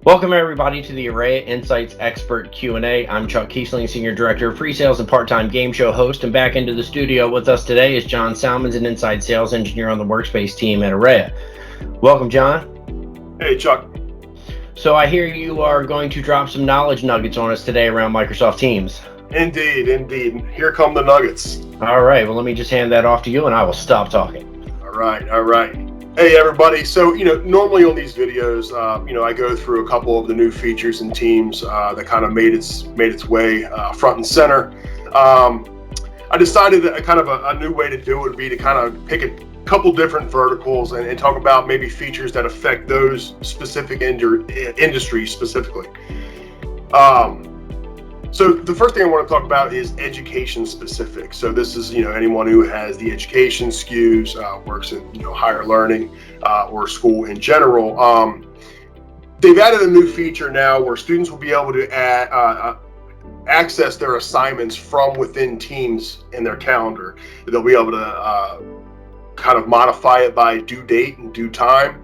Welcome everybody to the Arraya Insights Expert Q&A. I'm Chuck Kiessling, Senior Director of Presales and part-time game show host, and back into the studio with us today is John Salmons, an inside sales engineer on the workspace team at Arraya. Welcome, John. Hey, Chuck. So I hear you are going to drop some knowledge nuggets on us today around Microsoft Teams. Indeed. Here come the nuggets. All right, well, let me just hand that off to you and I will stop talking. All right. Hey, everybody. So, normally on these videos, I go through a couple of the new features in Teams that kind of made its way front and center. I decided that a new way to do it would be to kind of pick a couple different verticals and talk about maybe features that affect those specific industries specifically. So the first thing I want to talk about is education specific. So this is, anyone who has the education SKUs, works in, higher learning or school in general. They've added a new feature now where students will be able to access their assignments from within Teams in their calendar. They'll be able to kind of modify it by due date and due time.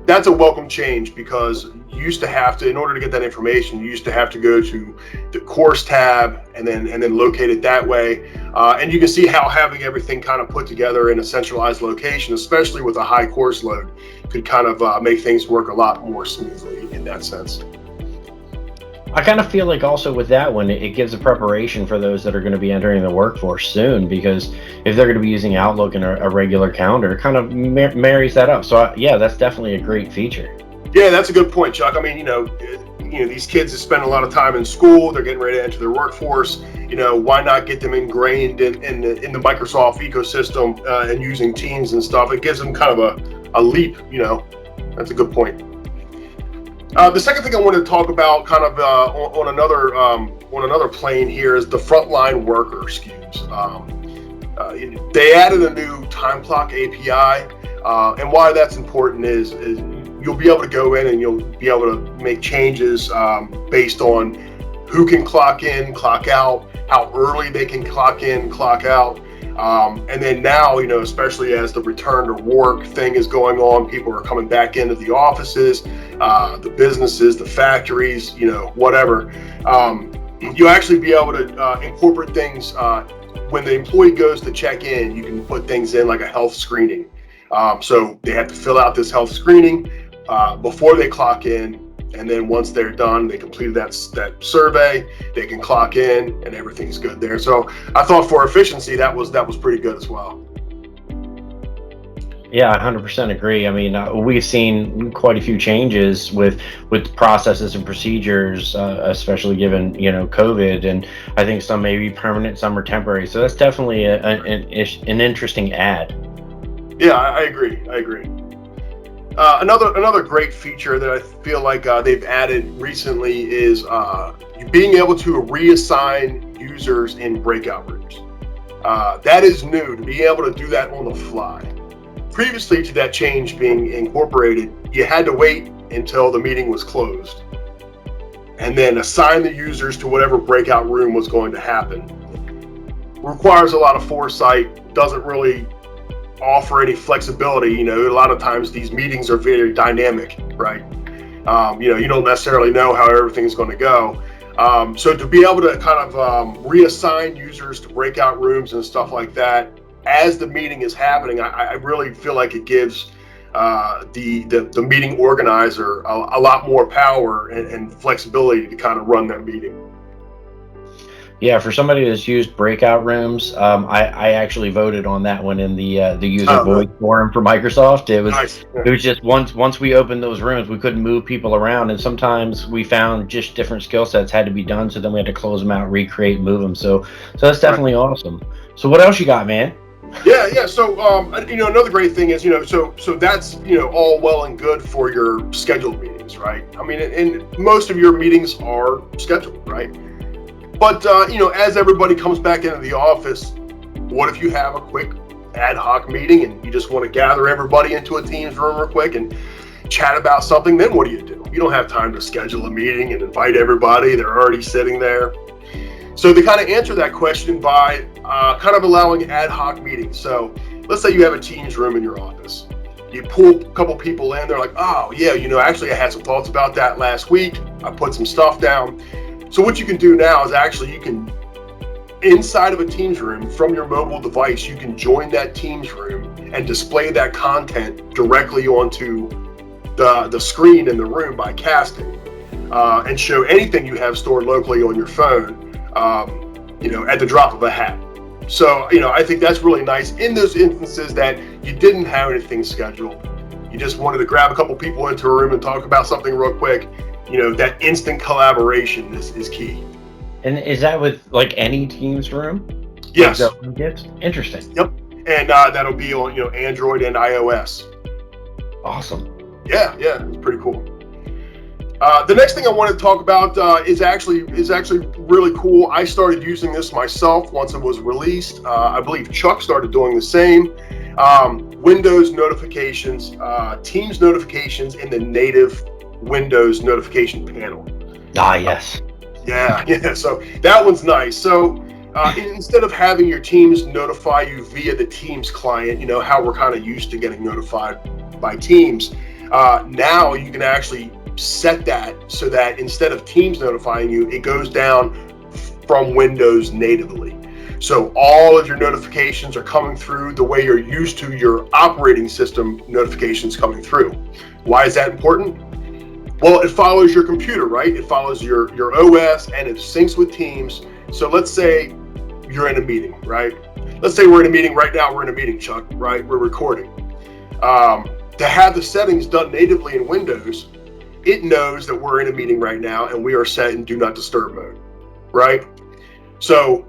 That's a welcome change because you used to have to, in order to get that information, you used to have to go to the course tab and then locate it that way. And you can see how having everything kind of put together in a centralized location, especially with a high course load, could kind of make things work a lot more smoothly in that sense. I kind of feel like also with that one, it gives a preparation for those that are going to be entering the workforce soon, because if they're going to be using Outlook and a regular calendar, it kind of marries that up. So yeah, that's definitely a great feature. Yeah, that's a good point, Chuck. I mean, these kids have spent a lot of time in school. They're getting ready to enter their workforce. Why not get them ingrained in the Microsoft ecosystem and using Teams and stuff? It gives them kind of a leap. That's a good point. The second thing I wanted to talk about, kind of on another plane here, is the frontline worker SKUs. They added a new time clock API, and why that's important is you'll be able to go in and you'll be able to make changes based on who can clock in, clock out, how early they can clock in, clock out. And then now, especially as the return to work thing is going on, people are coming back into the offices, the businesses, the factories, whatever. You'll actually be able to incorporate things. When the employee goes to check in, you can put things in like a health screening. So they have to fill out this health screening before they clock in. And then once they're done, they completed that survey, they can clock in and everything's good there. So I thought for efficiency, that was pretty good as well. Yeah, I 100% agree. I mean, we've seen quite a few changes with processes and procedures, especially given, COVID, and I think some may be permanent, some are temporary. So that's definitely an interesting add. Yeah, I agree. Another great feature that I feel like they've added recently is being able to reassign users in breakout rooms. That is new, to be able to do that on the fly. Previously to that change being incorporated, you had to wait until the meeting was closed and then assign the users to whatever breakout room was going to happen. Requires a lot of foresight, doesn't really offer any flexibility. A lot of times these meetings are very dynamic, right? You don't necessarily know how everything's going to go. So to be able to kind of reassign users to breakout rooms and stuff like that as the meeting is happening, I really feel like it gives the meeting organizer a lot more power and flexibility to kind of run that meeting. Yeah, for somebody that's used breakout rooms, I actually voted on that one in the user voice forum for Microsoft. It was nice. It was just once we opened those rooms, we couldn't move people around, and sometimes we found just different skill sets had to be done. So then we had to close them out, recreate, move them. So that's definitely awesome. So what else you got, man? Yeah. So another great thing is so that's all well and good for your scheduled meetings, right? I mean, and most of your meetings are scheduled, right? But, as everybody comes back into the office, what if you have a quick ad hoc meeting and you just want to gather everybody into a Teams room real quick and chat about something? Then what do? You don't have time to schedule a meeting and invite everybody. They're already sitting there. So they kind of answer that question by kind of allowing ad hoc meetings. So let's say you have a Teams room in your office. You pull a couple people in, they're like, oh yeah, actually I had some thoughts about that last week. I put some stuff down. So what you can do now is actually you can, inside of a Teams room from your mobile device, you can join that Teams room and display that content directly onto the screen in the room by casting, and show anything you have stored locally on your phone, at the drop of a hat. So, I think that's really nice in those instances that you didn't have anything scheduled. You just wanted to grab a couple people into a room and talk about something real quick. That instant collaboration is key. And is that with like any Teams room? Yes. Interesting. Yep. And that'll be on Android and iOS. Awesome. Yeah, it's pretty cool. The next thing I want to talk about is actually really cool. I started using this myself once it was released. I believe Chuck started doing the same. Windows notifications, Teams notifications in the native Windows notification panel. Ah, yes. Yeah. So that one's nice. So instead of having your Teams notify you via the Teams client, how we're kind of used to getting notified by Teams, now you can actually set that so that instead of Teams notifying you, it goes down from Windows natively. So all of your notifications are coming through the way you're used to your operating system notifications coming through. Why is that important? Well, it follows your computer, right? It follows your OS and it syncs with Teams. So let's say you're in a meeting, right? Let's say we're in a meeting right now. We're in a meeting, Chuck, right? We're recording. To have the settings done natively in Windows, it knows that we're in a meeting right now and we are set in do not disturb mode, right? So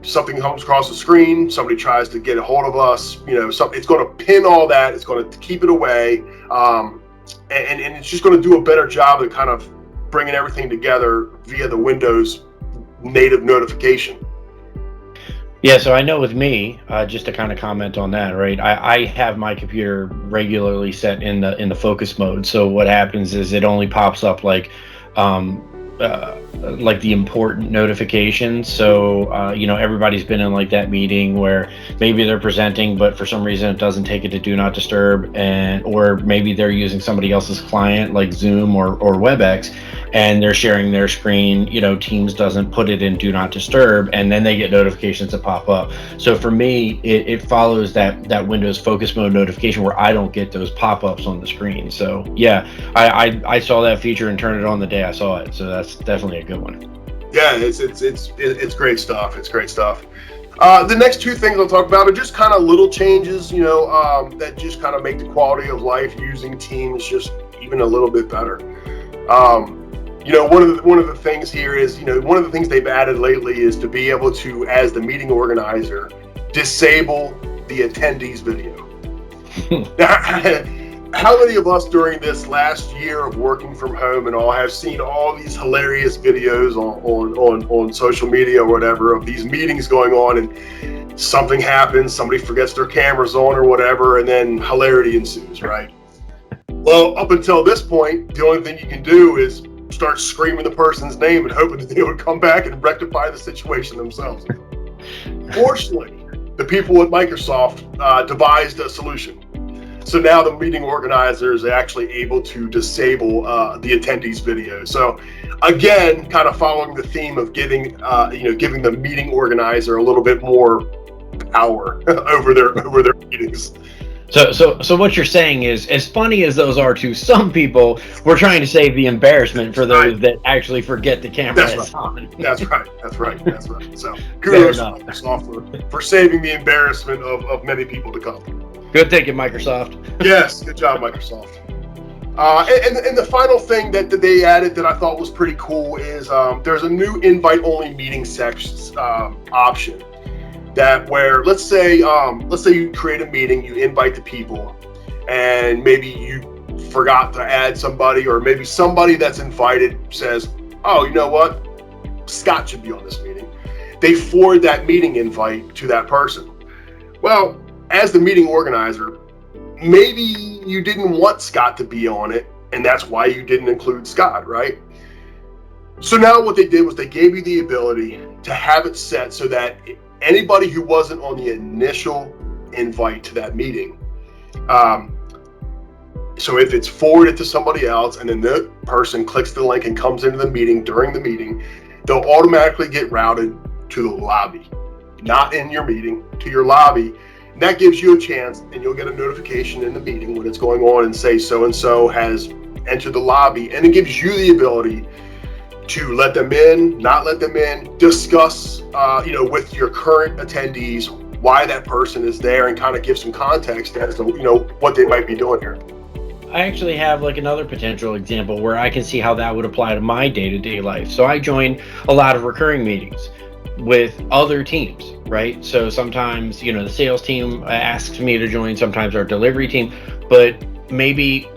something comes across the screen, somebody tries to get a hold of us, it's going to pin all that. It's going to keep it away. And it's just going to do a better job of kind of bringing everything together via the Windows native notification. Yeah, so I know with me, just to kind of comment on that, right? I have my computer regularly set in the focus mode. So what happens is it only pops up like the important notifications. So everybody's been in like that meeting where maybe they're presenting, but for some reason it doesn't take it to do not disturb, or maybe they're using somebody else's client like Zoom or WebEx, and they're sharing their screen. Teams doesn't put it in do not disturb, and then they get notifications that pop up. So for me, it follows that Windows focus mode notification where I don't get those pop-ups on the screen. So yeah, I saw that feature and turned it on the day I saw it. So that's definitely a good one. Yeah, it's great stuff. It's great stuff. The next two things I'll talk about are just kind of little changes, that just kind of make the quality of life using Teams just even a little bit better. One of the things here is, one of the things they've added lately is to be able to, as the meeting organizer, disable the attendees video. How many of us during this last year of working from home and all have seen all these hilarious videos on social media or whatever of these meetings going on, and something happens, somebody forgets their cameras on or whatever, and then hilarity ensues, right? Well, up until this point, the only thing you can do is start screaming the person's name and hoping that they would come back and rectify the situation themselves. Fortunately, the people at Microsoft devised a solution. So now the meeting organizers are actually able to disable the attendees video. So again, kind of following the theme of giving the meeting organizer a little bit more power over their meetings. So what you're saying is, as funny as those are to some people, we're trying to save the embarrassment for those that actually forget the camera is on. That's right. So kudos to Microsoft for saving the embarrassment of many people to come. Good thinking, Microsoft. Yes, good job, Microsoft. And the final thing that they added that I thought was pretty cool is there's a new invite-only meeting sections option. That where let's say you create a meeting, you invite the people, and maybe you forgot to add somebody, or maybe somebody that's invited says, "Oh, you know what? Scott should be on this meeting." They forward that meeting invite to that person. Well, as the meeting organizer, maybe you didn't want Scott to be on it, and that's why you didn't include Scott, right? So now what they did was they gave you the ability to have it set so that anybody who wasn't on the initial invite to that meeting So if it's forwarded to somebody else and then the person clicks the link and comes into the meeting during the meeting, they'll automatically get routed to the lobby, not in your meeting, to your lobby. And that gives you a chance, and you'll get a notification in the meeting when it's going on and say so-and-so has entered the lobby. And it gives you the ability to let them in, not let them in, discuss, with your current attendees why that person is there, and kind of give some context as to, what they might be doing here. I actually have like another potential example where I can see how that would apply to my day-to-day life. So I join a lot of recurring meetings with other teams, right? So sometimes, the sales team asks me to join, sometimes our delivery team, but maybe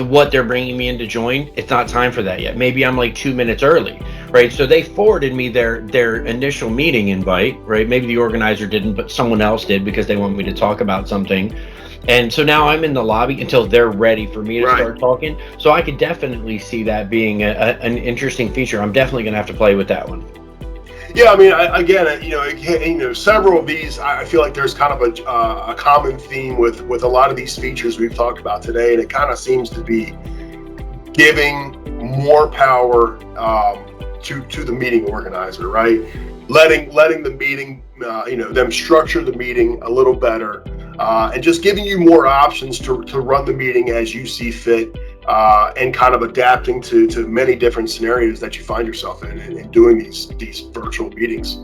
what they're bringing me in to join, it's not time for that yet. Maybe I'm like 2 minutes early, right? So they forwarded me their initial meeting invite, right? Maybe the organizer didn't, but someone else did because they want me to talk about something. And so now I'm in the lobby until they're ready for me to start talking. So I could definitely see that being an interesting feature. I'm definitely going to have to play with that one. Yeah, I mean, several of these, I feel like there's kind of a common theme with a lot of these features we've talked about today, and it kind of seems to be giving more power to the meeting organizer, right? Letting the meeting, them structure the meeting a little better, and just giving you more options to run the meeting as you see fit. And kind of adapting to many different scenarios that you find yourself in and doing these virtual meetings.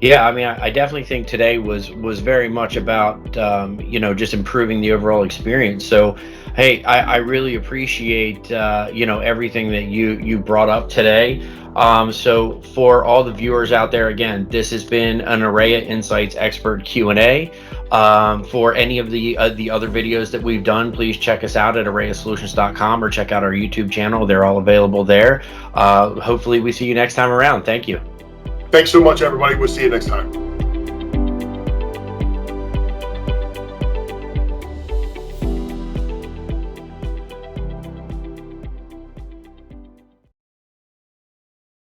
Yeah, I mean, I definitely think today was very much about just improving the overall experience. So, hey, I really appreciate everything that you brought up today. So for all the viewers out there, again, this has been an Arraya Insights Expert Q&A. For any of the other videos that we've done, please check us out at arrayasolutions.com or check out our YouTube channel. They're all available there. Hopefully we see you next time around. Thank you. Thanks so much, everybody. We'll see you next time.